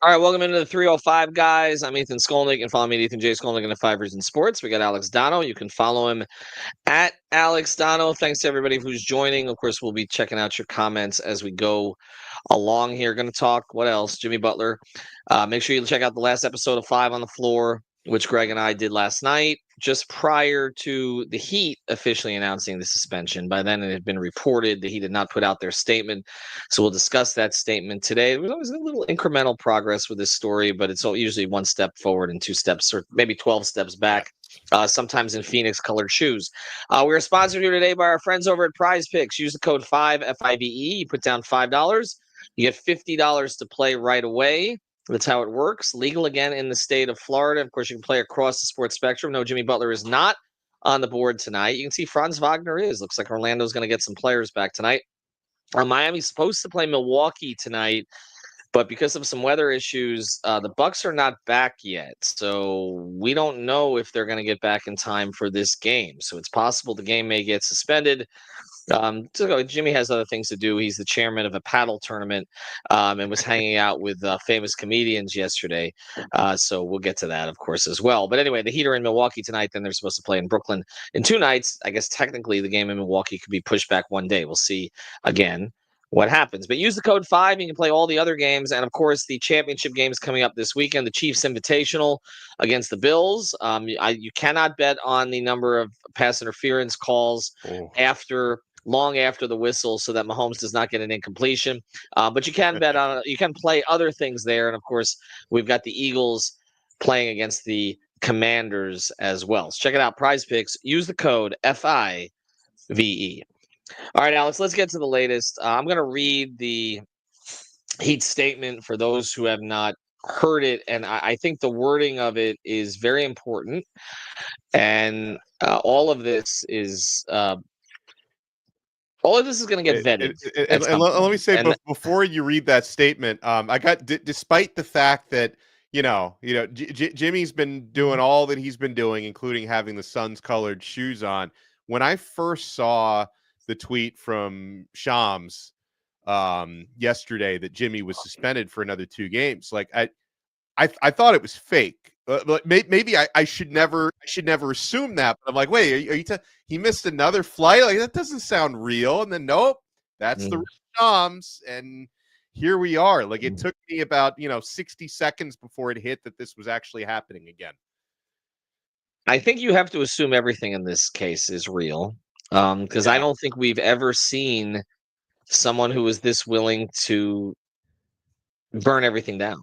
All right, welcome into the 305, guys. I'm Ethan Skolnick. You can follow me at Ethan J. Skolnick in the 5 Reasons Sports. We got Alex Donno. You can follow him at Alex Donno. Thanks to everybody who's joining. Of course, we'll be checking out your comments as we go along here. Going to talk, what else? Jimmy Butler. Make sure you check out the last episode of 5 on the Floor, which Greg and I did last night, just prior to the Heat officially announcing the suspension. By then, it had been reported the Heat had not put out their statement. So we'll discuss that statement today. There was always a little incremental progress with this story, but it's usually one step forward and 2 steps, or maybe 12 steps back, sometimes in Phoenix-colored shoes. We're sponsored here today by our friends over at Prize Picks. Use the code 5, F-I-V-E. You put down $5. You get $50 to play right away. That's how it works. Legal again in the state of Florida. Of course, you can play across the sports spectrum. No, Jimmy Butler is not on the board tonight. You can see Franz Wagner is. Looks like Orlando's going to get some players back tonight. Miami's supposed to play Milwaukee tonight, but because of some weather issues, the Bucks are not back yet. So we don't know if they're going to get back in time for this game. So it's possible the game may get suspended. Jimmy has other things to do. He's the chairman of a paddle tournament and was hanging out with famous comedians yesterday. So we'll get to that, of course, as well. But anyway, the Heat are in Milwaukee tonight. Then they're supposed to play in Brooklyn in 2 nights. I guess technically the game in Milwaukee could be pushed back one day. We'll see again what happens. But use the code 5. You can play all the other games. And, of course, the championship games coming up this weekend, the Chiefs Invitational against the Bills. You cannot bet on the number of pass interference calls long after the whistle so that Mahomes does not get an incompletion. But you can bet on you can play other things there. And, of course, we've got the Eagles playing against the Commanders as well. So check it out, Prize Picks. Use the code FIVE. All right, Alex, let's get to the latest. I'm going to read the Heat statement for those who have not heard it. And I think the wording of it is very important. And all of this is going to get vetted. And let me say, before you read that statement, I got, despite the fact that, Jimmy's been doing all that he's been doing, including having the Suns colored shoes on. When I first saw the tweet from Shams yesterday that Jimmy was suspended for another 2 games, like I thought it was fake. Maybe I should never assume that. But I'm like, wait, are you he missed another flight? Like, that doesn't sound real. And then nope, that's the Shams, and here we are. Like, it took me about 60 seconds before it hit that this was actually happening again. I think you have to assume everything in this case is real, because I don't think we've ever seen someone who is this willing to burn everything down.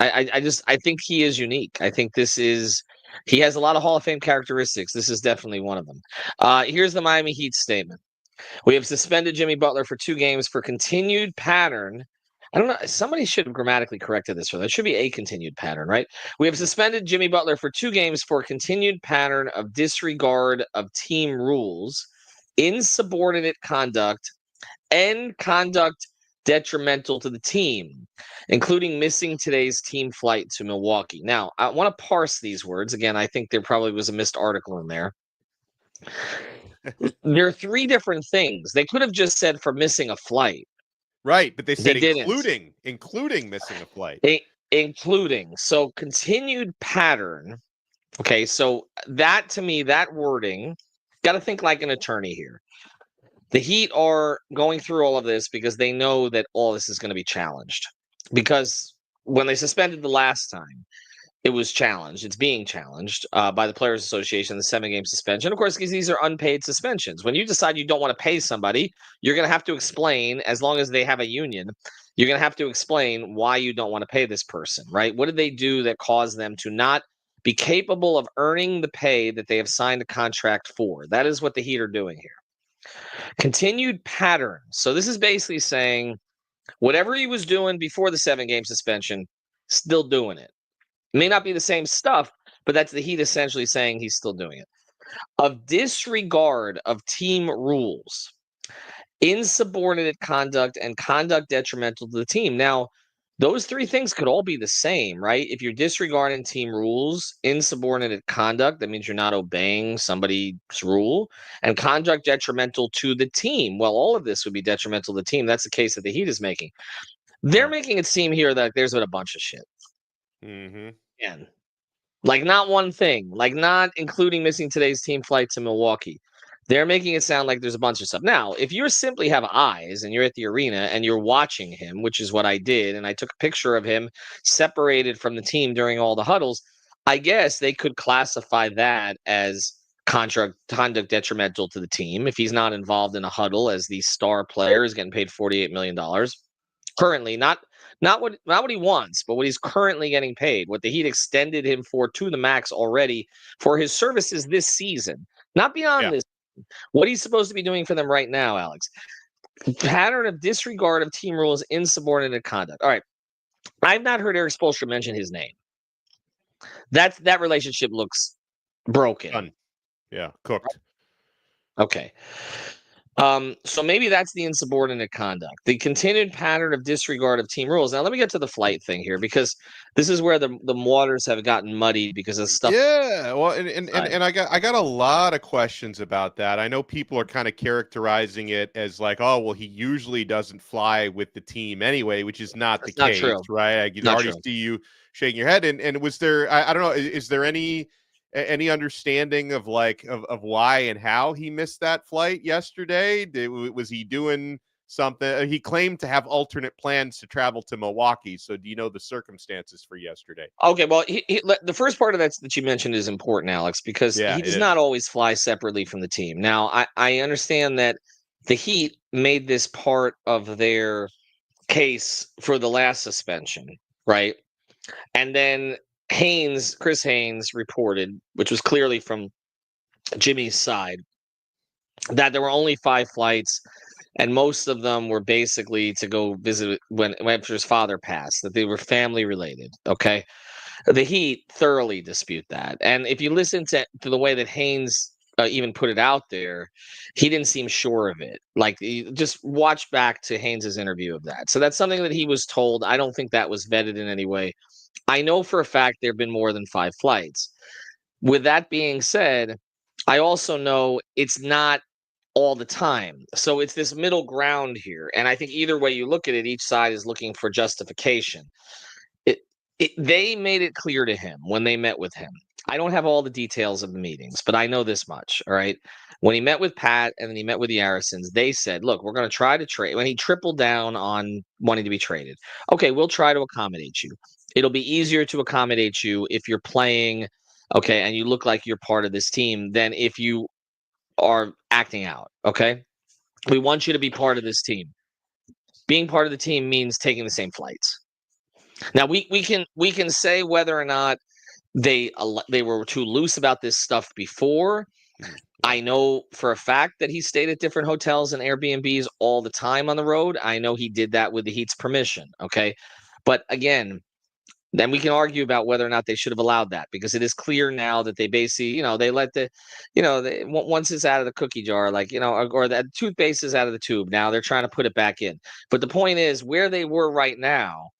I think he is unique. I think he has a lot of Hall of Fame characteristics. This is definitely one of them. Here's the Miami Heat statement. We have suspended Jimmy Butler for 2 games for continued pattern. I don't know. Somebody should have grammatically corrected this. It should be a continued pattern, right? We have suspended Jimmy Butler for 2 games for continued pattern of disregard of team rules, insubordinate conduct, and conduct detrimental to the team, including missing today's team flight to Milwaukee. Now, I want to parse these words. Again, I think there probably was a missed article in there. There are 3 different things. They could have just said for missing a flight. Right, but they said including missing a flight. Including. So continued pattern. Okay, so that, to me, that wording, got to think like an attorney here. The Heat are going through all of this because they know that all this is going to be challenged. Because when they suspended the last time, it was challenged. It's being challenged by the Players Association, the 7-game suspension. Of course, because these are unpaid suspensions. When you decide you don't want to pay somebody, you're going to have to explain, as long as they have a union, you're going to have to explain why you don't want to pay this person, right? What did they do that caused them to not be capable of earning the pay that they have signed a contract for? That is what the Heat are doing here. Continued pattern. So this is basically saying whatever he was doing before the 7-game suspension, still doing it. It may not be the same stuff, but that's the Heat essentially saying he's still doing it. Of disregard of team rules, insubordinate conduct, and conduct detrimental to the team. Now, those 3 things could all be the same, right? If you're disregarding team rules, insubordinate conduct, that means you're not obeying somebody's rule, and conduct detrimental to the team. Well, all of this would be detrimental to the team. That's the case that the Heat is making. They're making it seem here that there's been a bunch of shit. Mm-hmm. And like not one thing, like not including missing today's team flight to Milwaukee. They're making it sound like there's a bunch of stuff. Now, if you simply have eyes and you're at the arena and you're watching him, which is what I did, and I took a picture of him separated from the team during all the huddles, I guess they could classify that as conduct detrimental to the team if he's not involved in a huddle as the star player is getting paid $48 million currently, not what he wants, but what he's currently getting paid, what the Heat extended him for to the max already for his services this season, not beyond this. What he's supposed to be doing for them right now, Alex. Pattern of disregard of team rules, insubordinate conduct. All right. I've not heard Eric Spoelstra mention his name. That relationship looks broken. Done. Yeah, cooked. Okay. So maybe that's the insubordinate conduct, the continued pattern of disregard of team rules. Now, let me get to the flight thing here, because this is where the waters have gotten muddy because of stuff. Yeah, well, and I got a lot of questions about that. I know people are kind of characterizing it as like, oh, well, he usually doesn't fly with the team anyway, which is not the case, true. right? I can already see you shaking your head. And was there, I don't know, is there any understanding of like of why and how he missed that flight yesterday? Was he doing something? He claimed to have alternate plans to travel to Milwaukee. So do you know the circumstances for yesterday? Okay, well, the first part of that you mentioned is important, Alex, because he does not always fly separately from the team. Now, I understand that the Heat made this part of their case for the last suspension, right? And then Chris Haynes reported, which was clearly from Jimmy's side, that there were only 5 flights, and most of them were basically to go visit when after his father passed, that they were family related. Okay. The Heat thoroughly dispute that. And if you listen to the way that Haynes even put it out there, he didn't seem sure of it. Like, just watch back to Haynes's interview of that. So that's something that he was told. I don't think that was vetted in any way. I know for a fact there have been more than 5 flights. With that being said, I also know it's not all the time. So it's this middle ground here. And I think either way you look at it, each side is looking for justification. They made it clear to him when they met with him. I don't have all the details of the meetings, but I know this much. All right. When he met with Pat and then he met with the Arrisons, they said, look, we're going to try to trade. When he tripled down on wanting to be traded, okay, we'll try to accommodate you. It'll be easier to accommodate you if you're playing, okay, and you look like you're part of this team than if you are acting out. Okay. We want you to be part of this team. Being part of the team means taking the same flights. Now we can say whether or not they were too loose about this stuff before. I know for a fact that he stayed at different hotels and Airbnbs all the time on the road. I know he did that with the Heat's permission. Okay, but again, then we can argue about whether or not they should have allowed that, because it is clear now that they basically, they let once it's out of the cookie jar, like, or that toothpaste is out of the tube. Now they're trying to put it back in. But the point is, where they were right now,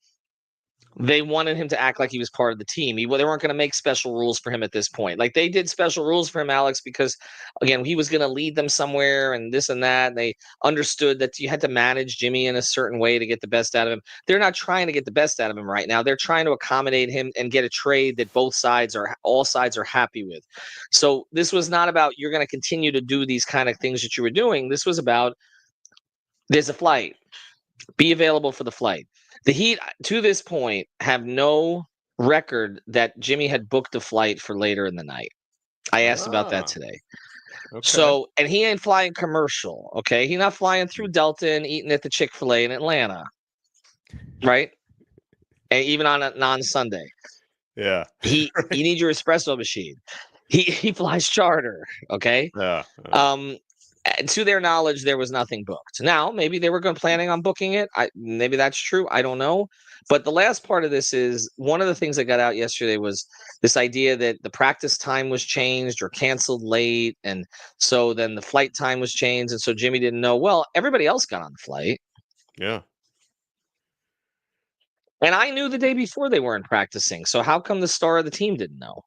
they wanted him to act like he was part of the team. They weren't going to make special rules for him at this point. Like, they did special rules for him, Alex, because, again, he was going to lead them somewhere and this and that. And they understood that you had to manage Jimmy in a certain way to get the best out of him. They're not trying to get the best out of him right now. They're trying to accommodate him and get a trade that all sides are happy with. So this was not about you're going to continue to do these kind of things that you were doing. This was about there's a flight. Be available for the flight. The Heat, to this point, have no record that Jimmy had booked a flight for later in the night. I asked about that today. Okay. So, and he ain't flying commercial, okay? He's not flying through Delta and eating at the Chick-fil-A in Atlanta, right? And even on a non-Sunday. Yeah. He needs your espresso machine. He flies charter, okay? Yeah. To their knowledge, there was nothing booked. Now, maybe they were planning on booking it. Maybe that's true. I don't know. But the last part of this is one of the things that got out yesterday was this idea that the practice time was changed or canceled late. And so then the flight time was changed. And so Jimmy didn't know. Well, everybody else got on the flight. Yeah. And I knew the day before they weren't practicing. So how come the star of the team didn't know?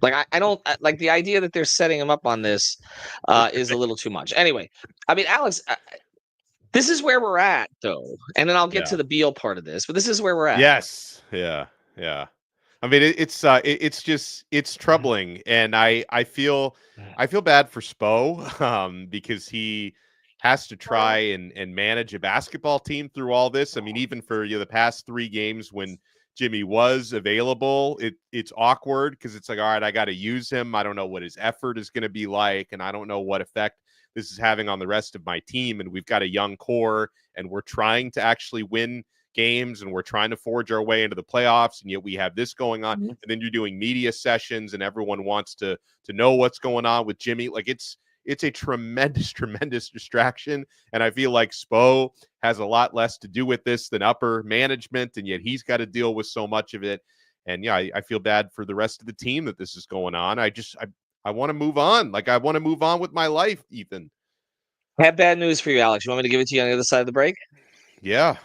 Like, I don't like the idea that they're setting him up on this is a little too much. Anyway, I mean, Alex, This is where we're at, though, and then I'll get to the Beal part of this. But this is where we're at. Yes, yeah. I mean, it's troubling, and I feel bad for Spo because he has to try and manage a basketball team through all this. I mean, even for the past 3 games when Jimmy was available, it's awkward because it's like, all right, I got to use him. I don't know what his effort is going to be like, and I don't know what effect this is having on the rest of my team. And we've got a young core, and we're trying to actually win games, and we're trying to forge our way into the playoffs, and yet we have this going on. And then you're doing media sessions, and everyone wants to know what's going on with Jimmy. Like it's a tremendous distraction, and I feel like Spo has a lot less to do with this than upper management, and yet he's got to deal with so much of it. And yeah, I feel bad for the rest of the team that this is going on. I want to move on. Like, I want to move on with my life, Ethan. I have bad news for you, Alex. You want me to give it to you on the other side of the break? Yeah.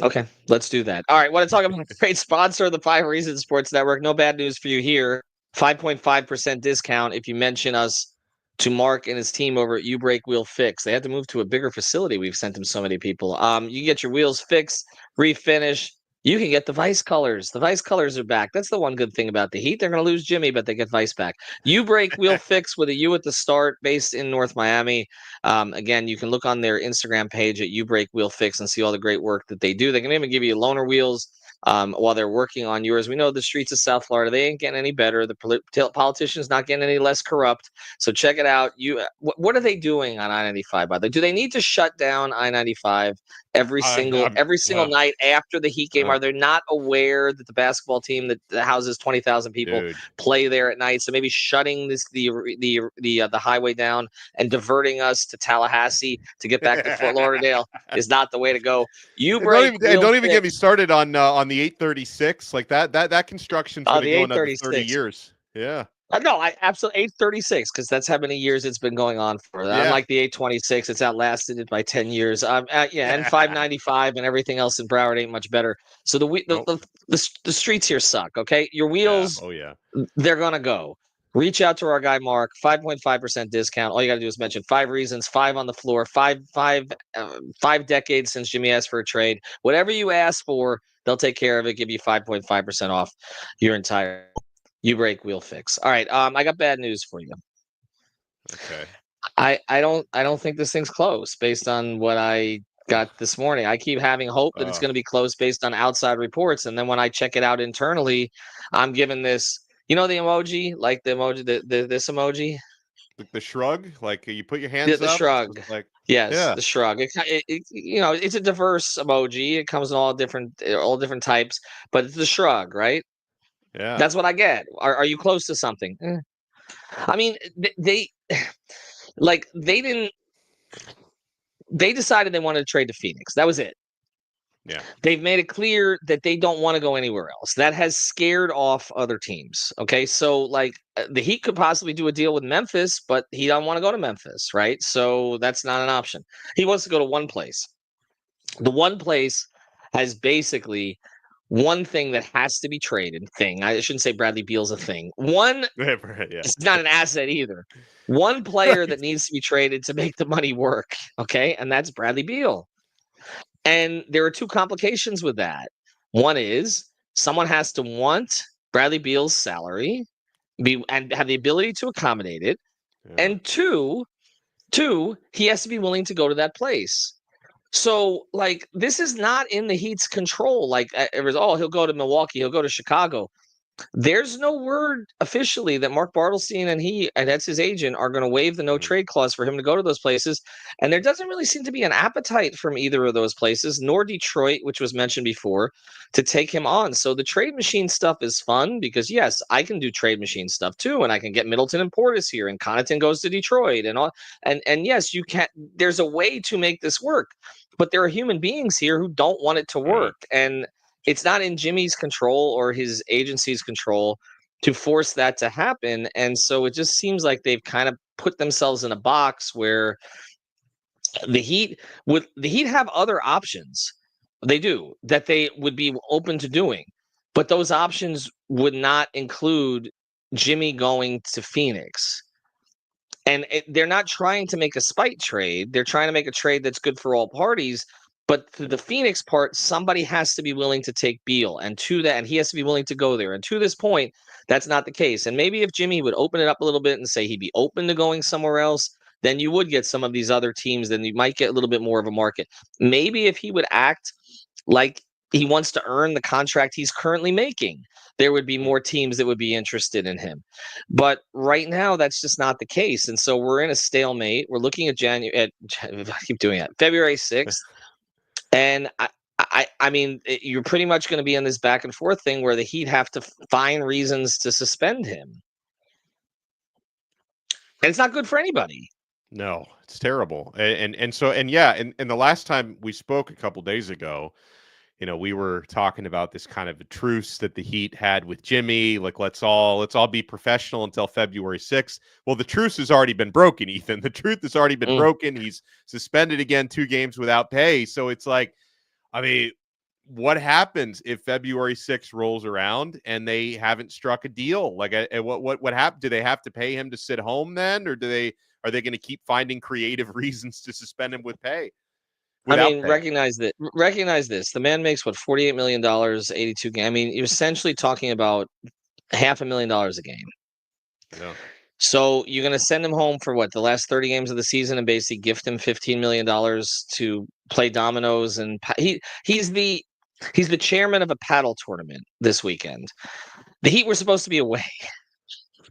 Okay, let's do that. All right, want to talk about a great sponsor of the 5 Reasons Sports Network. No bad news for you here. 5.5% discount if you mention us to Mark and his team over at U Brake Wheel Fix. They had to move to a bigger facility. We've sent them so many people. You get your wheels fixed, refinish. You can get the Vice colors. The Vice colors are back. That's the one good thing about the Heat. They're going to lose Jimmy, but they get Vice back. U Brake Wheel Fix with a U at the start, based in North Miami. Again, you can look on their Instagram page at U Brake Wheel Fix and see all the great work that they do. They can even give you loaner wheels while they're working on yours. We know the streets of South Florida, they ain't getting any better. The politicians not getting any less corrupt. So check it out. What are they doing on I-95, by the way? Do they need to shut down I-95 every single night after the Heat game? Are they not aware that the basketball team that houses 20,000 people play there at night? So maybe shutting the highway down and diverting us to Tallahassee to get back to Fort Lauderdale is not the way to go. Don't even get me started on the 836. Like that construction's going to go another 30 years. Yeah. No, I absolutely 836 because that's how many years it's been going on for. Yeah. Unlike the 826, it's outlasted it by 10 years. And 595 and everything else in Broward ain't much better. So the streets here suck. Okay, your wheels, they're gonna go. Reach out to our guy Mark. 5.5% discount. All you got to do is mention 5 reasons, 5 on the floor, 5 decades since Jimmy asked for a trade. Whatever you ask for, they'll take care of it. Give you 5.5% off your entire. U Brake Wheel Fix. All right. I got bad news for you. Okay. I don't think this thing's close based on what I got this morning. I keep having hope that it's going to be close based on outside reports, and then when I check it out internally, I'm given this. You know the emoji, like the emoji, this emoji, the shrug, like you put your hands up. The shrug, like the shrug. It's a diverse emoji. It comes in all different types, but it's the shrug, right? Yeah, that's what I get. Are you close to something? I mean, they decided they wanted to trade to Phoenix. That was it. Yeah. They've made it clear that they don't want to go anywhere else. That has scared off other teams. Okay. So the Heat could possibly do a deal with Memphis, but he doesn't want to go to Memphis, right? So that's not an option. He wants to go to one place. The one place has basically one thing that has to be traded. I shouldn't say Bradley Beal's a thing. It's not an asset either. One player that needs to be traded to make the money work. Okay. And that's Bradley Beal. And there are 2 complications with that. One is someone has to want Bradley Beal's salary and have the ability to accommodate it. Yeah. And two, he has to be willing to go to that place. So, this is not in the Heat's control. It was, he'll go to Milwaukee, he'll go to Chicago. There's no word officially that Mark Bartelstein and that's his agent, are going to waive the no-trade clause for him to go to those places. And there doesn't really seem to be an appetite from either of those places, nor Detroit, which was mentioned before, to take him on. So the trade machine stuff is fun because, yes, I can do trade machine stuff too, and I can get Middleton and Portis here, and Connaughton goes to Detroit, and all. And yes, you can. There's a way to make this work, but there are human beings here who don't want it to work, and it's not in Jimmy's control or his agency's control to force that to happen. And so it just seems like they've kind of put themselves in a box where the Heat have other options. They do, that they would be open to doing, but those options would not include Jimmy going to Phoenix. And they're not trying to make a spite trade. They're trying to make a trade that's good for all parties. But to the Phoenix part, somebody has to be willing to take Beal, and he has to be willing to go there. And to this point, that's not the case. And maybe if Jimmy would open it up a little bit and say he'd be open to going somewhere else, then you would get some of these other teams. Then you might get a little bit more of a market. Maybe if he would act like he wants to earn the contract he's currently making, there would be more teams that would be interested in him. But right now, that's just not the case. And so we're in a stalemate. We're looking at I keep doing it, February 6th. And I mean, you're pretty much going to be in this back and forth thing where the Heat have to find reasons to suspend him. And it's not good for anybody. No, it's terrible. And the last time we spoke a couple days ago, we were talking about this kind of a truce that the Heat had with Jimmy. Like, let's all be professional until February 6th. Well, the truce has already been broken, Ethan. The truth has already been broken. He's suspended again, 2 games without pay. So it's like, I mean, what happens if February 6th rolls around and they haven't struck a deal? Like, what happened? Do they have to pay him to sit home then, or are they going to keep finding creative reasons to suspend him with pay? I mean, recognize this. The man makes $48 million, 82 games. I mean, you're essentially talking about $500,000 a game. Yeah. So you're going to send him home for what, the last 30 games of the season, and basically gift him $15 million to play dominoes. And he's the chairman of a paddle tournament this weekend. The Heat were supposed to be away.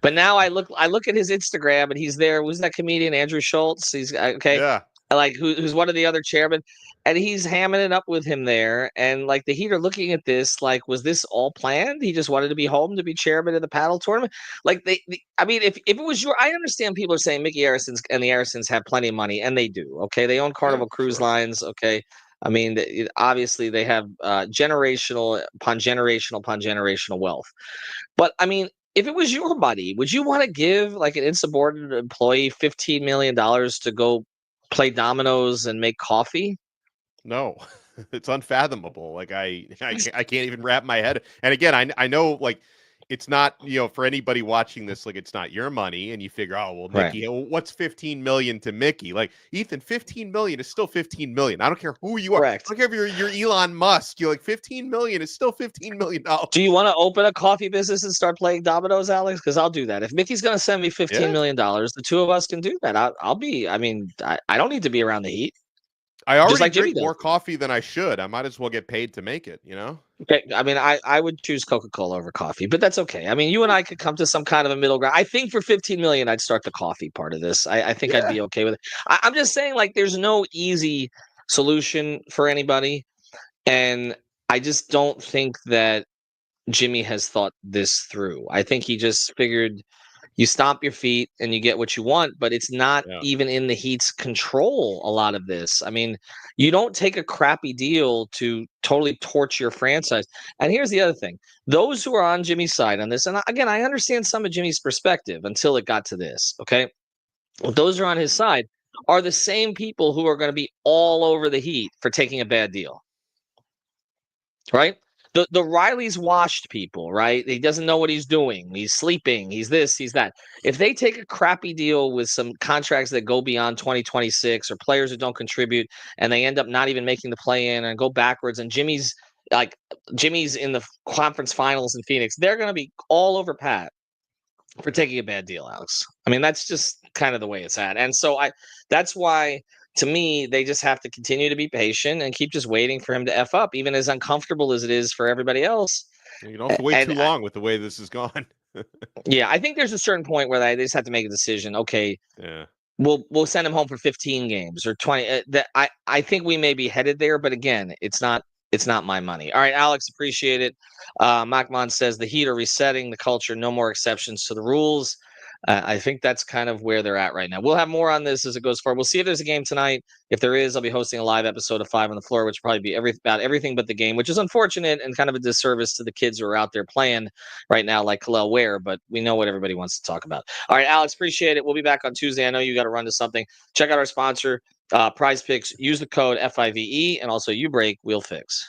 But now I look at his Instagram, and he's there. Who's that comedian, Andrew Schultz? He's okay. Yeah. Like who's one of the other chairmen, and he's hamming it up with him there. And like the Heat are looking at this, like, was this all planned? He just wanted to be home to be chairman of the paddle tournament. Like I mean, if it was I understand people are saying Mickey Harrison's and the Harrisons have plenty of money, and they do. Okay, they own Carnival Cruise Lines. Okay, I mean, obviously they have generational upon generational wealth. But I mean, if it was your money, would you want to give like an insubordinate employee $15 million to go play dominoes and make coffee? No, it's unfathomable. Like I can't even wrap my head. And again, I know, like, it's not, for anybody watching this, like, it's not your money, and you figure, oh, well, Mickey, what's 15 million to Mickey? Like, Ethan, 15 million is still 15 million. I don't care who you are. Correct. I don't care if you're Elon Musk. You're like, 15 million is still $15 million. Do you want to open a coffee business and start playing dominoes, Alex? Because I'll do that. If Mickey's going to send me $15 million, the two of us can do that. I'll be. I mean, I don't need to be around the Heat. I already drink more coffee than I should. I might as well get paid to make it, Okay. I mean, I would choose Coca-Cola over coffee, but that's okay. I mean, you and I could come to some kind of a middle ground. I think for 15 million, I'd start the coffee part of this. I think I'd be okay with it. I'm just saying, like, there's no easy solution for anybody. And I just don't think that Jimmy has thought this through. I think he just figured you stomp your feet and you get what you want, but it's not even in the Heat's control, a lot of this. I mean, you don't take a crappy deal to totally torch your franchise. And here's the other thing. Those who are on Jimmy's side on this, and again, I understand some of Jimmy's perspective until it got to this, okay? Well, those who are on his side are the same people who are going to be all over the Heat for taking a bad deal. Right? The Riley's washed people, right? He doesn't know what he's doing. He's sleeping. He's this, he's that. If they take a crappy deal with some contracts that go beyond 2026 or players who don't contribute, and they end up not even making the play-in and go backwards, and Jimmy's in the conference finals in Phoenix, they're going to be all over Pat for taking a bad deal, Alex. I mean, that's just kind of the way it's at. And so that's why, to me, they just have to continue to be patient and keep just waiting for him to F up, even as uncomfortable as it is for everybody else. You can also wait too long with the way this has gone. Yeah, I think there's a certain point where they just have to make a decision. Okay, we'll send him home for 15 games or 20. I think we may be headed there, but again, it's not my money. All right, Alex, appreciate it. Machman says the Heat are resetting the culture. No more exceptions to the rules. I think that's kind of where they're at right now. We'll have more on this as it goes forward. We'll see if there's a game tonight. If there is, I'll be hosting a live episode of 5 on the Floor, which will probably be about everything but the game, which is unfortunate and kind of a disservice to the kids who are out there playing right now, like Khalil Ware, but we know what everybody wants to talk about. All right, Alex, appreciate it. We'll be back on Tuesday. I know you got to run to something. Check out our sponsor, Prize Picks. Use the code FIVE, and also you break, we'll fix.